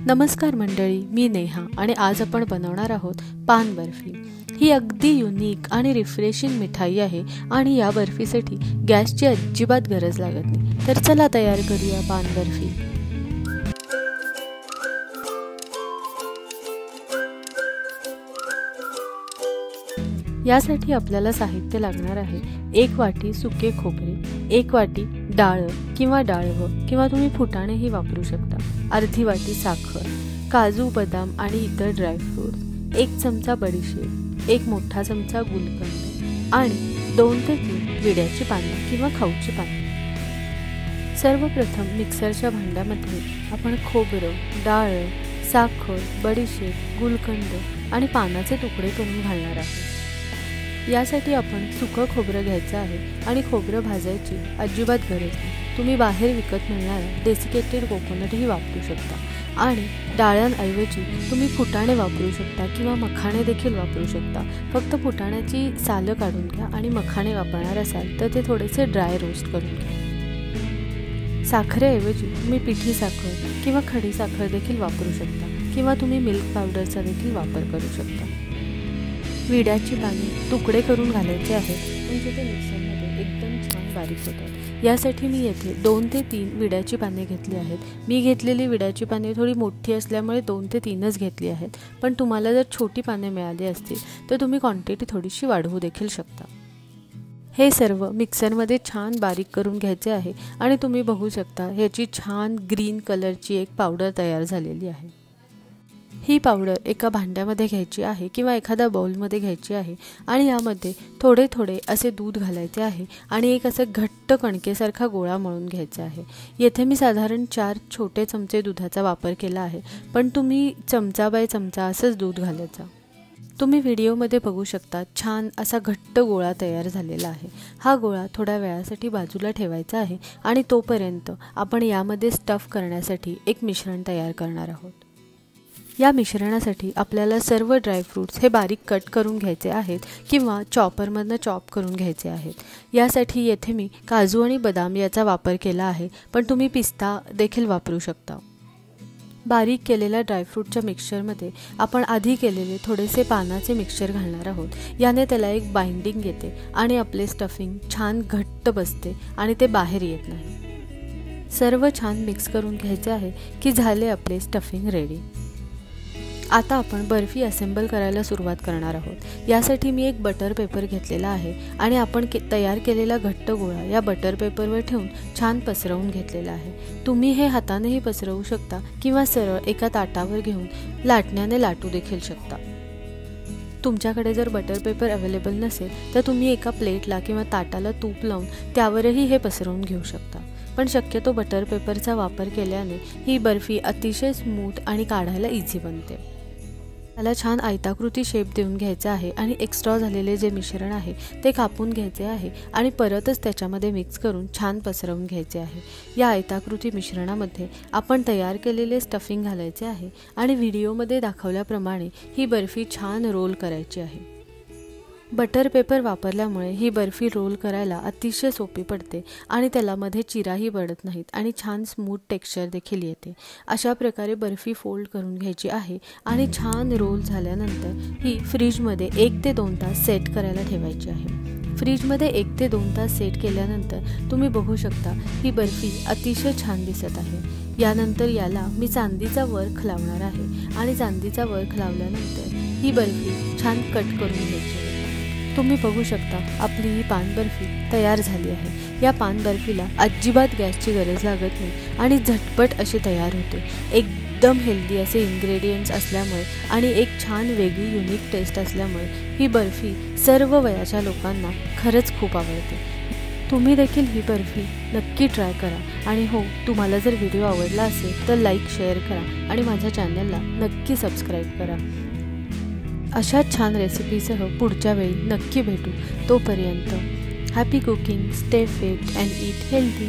नमस्कार मंडळी, मी नेहा आणि आज आपण बनवणार आहोत पान बर्फी। ही अगदी युनिक आणि रिफ्रेशिंग मिठाई आहे आणि या बर्फीसाठी गॅसची अजिबात गरज लागत नाही। तर चला तयार करूया पान बर्फी। यासाठी आपल्याला साहित्य लागणार आहे 1 वाटी सुके खोबरे, 1 वाटी डाळ किंवा डाळव किंवा तुम्ही फुटाणेही वापरू शकता, अर्धी वाटी साखर, काजू बदाम आणि इतर ड्रायफ्रूट्स, 1 चमचा बडीशेप, 1 मोठा चमचा गुलकंद आणि 2 ते 3 विड्याची पाने किंवा खाऊची पाने। सर्वप्रथम मिक्सरच्या भांड्यामध्ये आपण खोबरं, डाळ, साखर, बडीशेप, गुलकंद आणि पानाचे तुकडे करून घालणार आहोत। यासाठी आपण सुकं खोबरं घ्यायचं आहे आणि खोबरं भाजायची अजिबात गरज नाही। तुम्ही बाहेर विकत मिळणारा डेसिकेटेड कोकोनटही वापरू शकता आणि डाळ्यांऐवजी तुम्ही फुटाणे वापरू शकता किंवा मखाणे देखील वापरू शकता। फक्त फुटाण्याची सालं काढून घ्या आणि मखाणे वापरणार असाल तर ते थोडेसे ड्राय रोस्ट करून घ्या। साखरेऐवजी तुम्ही पिठी साखर किंवा खडी साखर देखील वापरू शकता किंवा तुम्ही मिल्क पावडरचा देखील वापर करू शकता। विड्याची पाने तुकडे करून घालायचे आहेत म्हणजे ते मिक्सरमध्ये एकदम छान बारीक होतात। यासाठी मी येथे 2 ते 3 विड्याची पाने घेतली आहेत। मी घेतलेली विड्याची पाने थोडी मोठी असल्यामुळे 2 ते 3च घेतली आहेत, पण तुम्हाला जर छोटी पाने मिळाली असतील तर तुम्ही क्वांटिटी थोडीशी वाढवू देखील शकता। हे सर्व मिक्सरमध्ये छान बारीक करून घ्यायचे आहे आणि तुम्ही बघू शकता ह्याची छान ग्रीन कलरची एक पावडर तयार झालेली आहे। ही पावडर एका भांड्यामध्ये घ्यायची आहे किंवा एखाद्या बाउलमध्ये घ्यायची आहे आणि यामध्ये थोडे थोडे असे दूध घालायचे आहे आणि एक असं घट्ट कणकेसारखा गोळा मळून घ्यायचा आहे। येथे मी साधारण 4 छोटे चमचे दुधाचा वापर केला आहे, पण तुम्ही चमचा बाय चमचा असंच दूध घालायचं। तुम्ही व्हिडिओमध्ये बघू शकता छान असा घट्ट गोळा तयार झालेला आहे। हा गोळा थोड्या वेळासाठी बाजूला ठेवायचा आहे आणि तोपर्यंत आपण यामध्ये स्टफ करण्यासाठी एक मिश्रण तयार करणार आहोत। या मिश्रणासाठी आपल्याला सर्व ड्रायफ्रूट्स हे बारीक कट करून घ्यायचे आहेत किंवा चॉपरमधनं चॉप करून घ्यायचे आहेत। यासाठी येथे मी काजू आणि बदाम याचा वापर केला आहे, पण तुम्ही पिस्ता देखील वापरू शकता। बारीक केलेल्या ड्रायफ्रूटच्या मिक्सचरमध्ये आपण आधी केलेले थोडेसे पानाचे मिक्सचर घालणार आहोत। याने त्याला एक बाइंडिंग येते आणि आपले स्टफिंग छान घट्ट बसते आणि ते बाहेर येत नाही। सर्व छान मिक्स करून घ्यायचे आहे की झाले आपले स्टफिंग रेडी। आता आपण बर्फी असेंबल करायला सुरुवात करणार आहोत। यासाठी मी एक बटर पेपर घेतलेला आहे आणि आपण तयार केलेला घट्ट गोळा या बटर पेपरवर ठेवून छान पसरवून घेतलेला आहे। तुम्ही हे हातानेही पसरवू शकता किंवा सरळ एका ताटावर घेऊन लाटण्याने लाटू देखील शकता। तुमच्याकडे जर बटर पेपर अवेलेबल नसेल तर तुम्ही एका प्लेटला किंवा ताटाला तूप लावून त्यावरही हे पसरवून घेऊ शकता, पण शक्यतो बटर पेपरचा वापर केल्याने ही बर्फी अतिशय स्मूथ आणि काढायला इझी बनते। त्याला छान आयताकृती शेप देऊन घ्यायचा आहे आणि एक्स्ट्रा झालेले जे मिश्रण आहे ते कापून घ्यायचे आहे आणि परतच त्याच्यामध्ये मिक्स करून छान पसरवून घ्यायचे आहे। या आयताकृती मिश्रणामध्ये आपण तयार केलेले स्टफिंग घालायचे आहे आणि व्हिडिओमध्ये दाखवल्याप्रमाणे ही बर्फी छान रोल करायची आहे। बटर पेपर वापरल्यामुळे ही बर्फी रोल करायला अतिशय सोपी पडते आणि त्याला मध्ये चिराही पडत नाहीत आणि छान स्मूथ टेक्स्चर देखील येते। अशा प्रकारे बर्फी फोल्ड करून घ्यायची आहे आणि छान रोल झाल्यानंतर ही फ्रीजमध्ये 1 ते 2 तास सेट करायला ठेवायची आहे। फ्रीजमध्ये 1 ते 2 तास सेट केल्यानंतर तुम्ही बघू शकता ही बर्फी अतिशय छान दिसत आहे। यानंतर याला मी चांदीचा वर्ख लावणार आहे आणि चांदीचा वर्ख लावल्यानंतर ही बर्फी छान कट करून घ्यायची आहे। तुम्ही बघू शकता आपली ही पान बर्फी तयार झाली आहे। या पान बर्फीला अजिबात गॅसची गरज लागत नाही आणि झटपट अशी तयार होते। एकदम हेल्दी असे इन्ग्रेडियंट्स असल्यामुळे आणि एक छान वेगळी युनिक टेस्ट असल्यामुळे ही बर्फी सर्व वयाच्या लोकांना खरंच खूप आवडते। तुम्ही देखील ही बर्फी नक्की ट्राय करा आणि हो, तुम्हाला जर व्हिडिओ आवडला असेल तर लाईक शेअर करा आणि माझ्या चॅनलला नक्की सबस्क्राईब करा। अशा छान रेसिपीसह पुढच्या वेळी नक्की भेटू। तोपर्यंत happy cooking, stay fit and eat healthy.